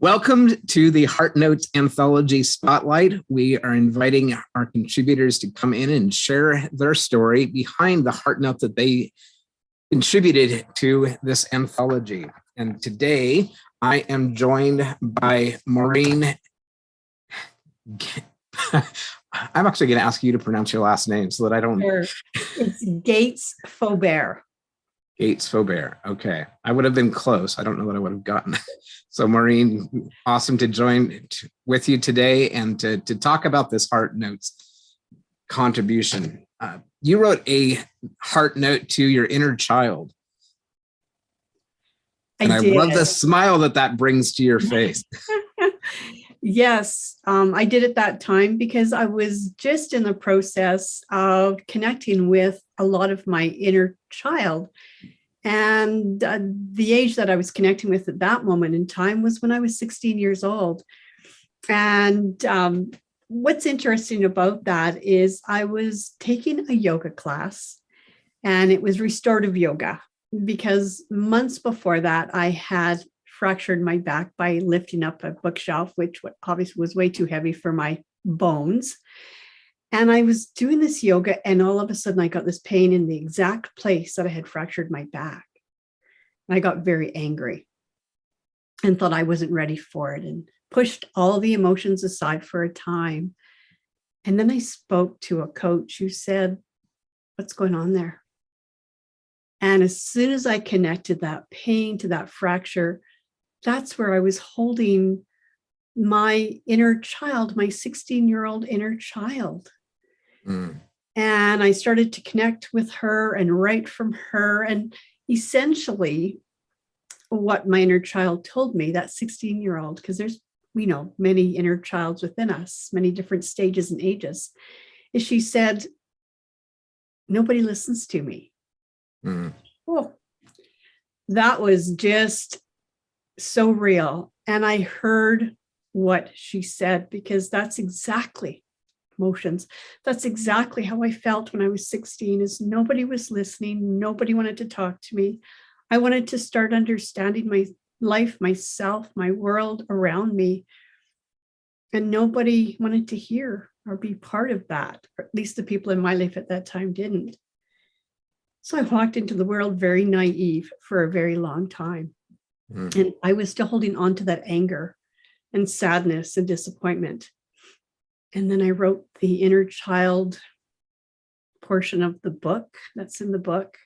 Welcome to the Heart Notes Anthology Spotlight. We are inviting our contributors to come in and share their story behind the heart note that they contributed to this anthology. And today I am joined by Maureen. I'm actually going to ask you to pronounce your last name so that I don't. Sure. It's Gaetz-Faubert. Gaetz-Faubert. Okay. I would have been close. I don't know that I would have gotten it. So Maureen, awesome to join with you today and to talk about this Heart Notes contribution. You wrote a heart note to your inner child. And I love the smile that brings to your face. Yes, I did at that time because I was just in the process of connecting with a lot of my inner child. And the age that I was connecting with at that moment in time was when I was 16 years old. And what's interesting about that is I was taking a yoga class, and it was restorative yoga, because months before that, I had fractured my back by lifting up a bookshelf, which obviously was way too heavy for my bones. And I was doing this yoga, and all of a sudden I got this pain in the exact place that I had fractured my back. And I got very angry and thought I wasn't ready for it and pushed all the emotions aside for a time. And then I spoke to a coach who said, "What's going on there?" And as soon as I connected that pain to that fracture, that's where I was holding my inner child, my 16-year-old inner child. And I started to connect with her and write from her. And essentially what my inner child told me, that 16-year-old, because there's, many inner childs within us, many different stages and ages, is she said, "Nobody listens to me." Oh, that was just so real. And I heard what she said, because that's exactly emotions. That's exactly how I felt when I was 16, is nobody was listening. Nobody wanted to talk to me. I wanted to start understanding my life, myself, my world around me. And nobody wanted to hear or be part of that, or at least the people in my life at that time didn't. So I walked into the world very naive for a very long time. And I was still holding on to that anger and sadness and disappointment. And then I wrote the inner child portion of the book that's in the book,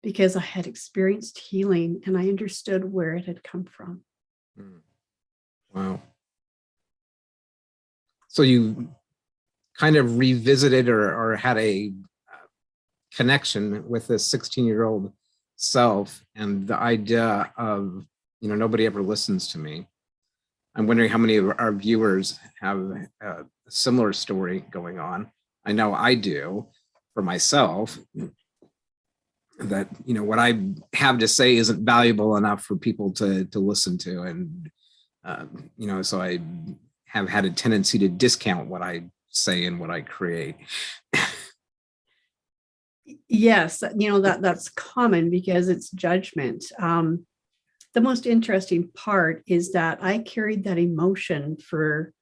because I had experienced healing and I understood where it had come from. Wow. So you kind of revisited or had a connection with this 16-year-old self and the idea of, nobody ever listens to me. I'm wondering how many of our viewers have a similar story going on. I know I do for myself, that, what I have to say isn't valuable enough for people to listen to. And, so I have had a tendency to discount what I say and what I create. Yes, that's common because it's judgment. The most interesting part is that I carried that emotion for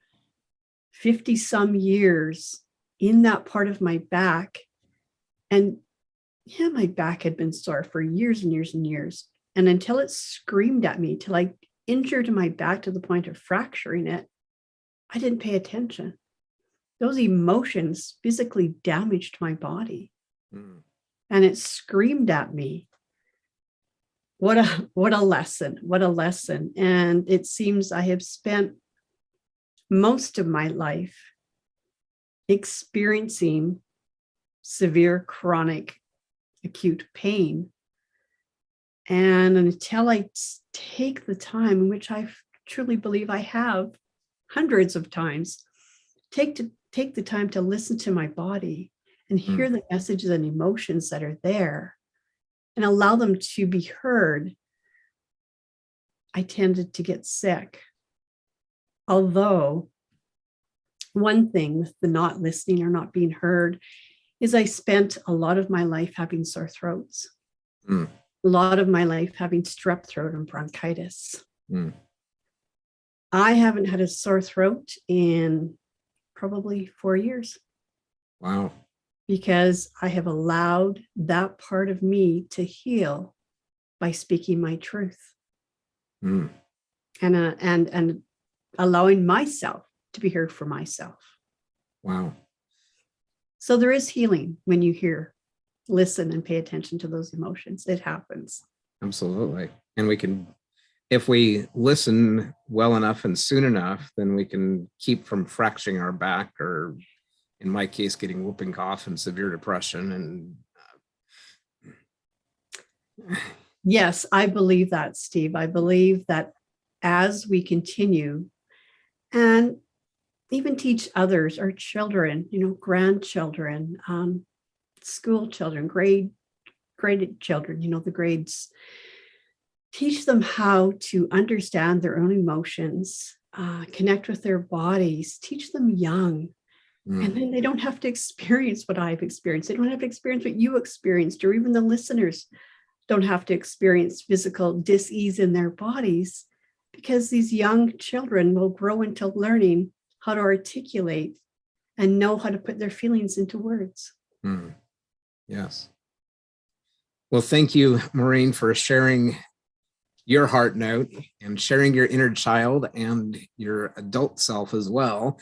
50 some years in that part of my back. And my back had been sore for years and years and years. And until it screamed at me, till I injured my back to the point of fracturing it, I didn't pay attention. Those emotions physically damaged my body. And it screamed at me. What a lesson, what a lesson. And it seems I have spent most of my life experiencing severe chronic acute pain. And until I take the time, in which I truly believe I have hundreds of times, take the time to listen to my body and hear the messages and emotions that are there and allow them to be heard, I tended to get sick. Although one thing with the not listening or not being heard is I spent a lot of my life having sore throats, a lot of my life having strep throat and bronchitis. I haven't had a sore throat in probably 4 years Wow. because I have allowed that part of me to heal by speaking my truth Mm. and allowing myself to be heard for myself. Wow. So there is healing when you listen and pay attention to those emotions. It happens. Absolutely. And we can, if we listen well enough and soon enough, then we can keep from fracturing our back, or in my case, getting whooping cough and severe depression. And Yes, I believe that, Steve. I believe that as we continue and even teach others, our children, grandchildren, school children, graded children, the grades, teach them how to understand their own emotions, connect with their bodies, teach them young. And then they don't have to experience what I've experienced. They don't have to experience what you experienced, or even the listeners don't have to experience physical dis-ease in their bodies, because these young children will grow into learning how to articulate and know how to put their feelings into words. Yes. Well, thank you, Maureen, for sharing your heart note and sharing your inner child and your adult self as well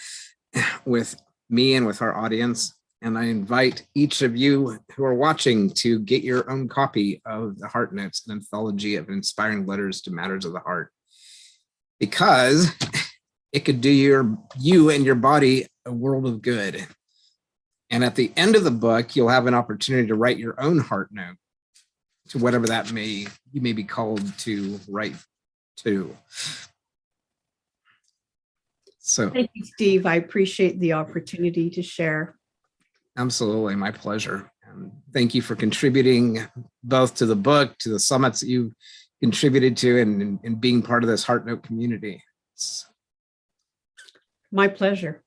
with me and with our audience. And I invite each of you who are watching to get your own copy of the Heart Notes, an anthology of inspiring letters to matters of the heart, because it could do you and your body a world of good. And at the end of the book, you'll have an opportunity to write your own heart note to whatever that you may be called to write to. So thank you, Steve. I appreciate the opportunity to share. Absolutely, my pleasure. And thank you for contributing both to the book, to the summits that you've contributed to, and being part of this Heart Note community. My pleasure.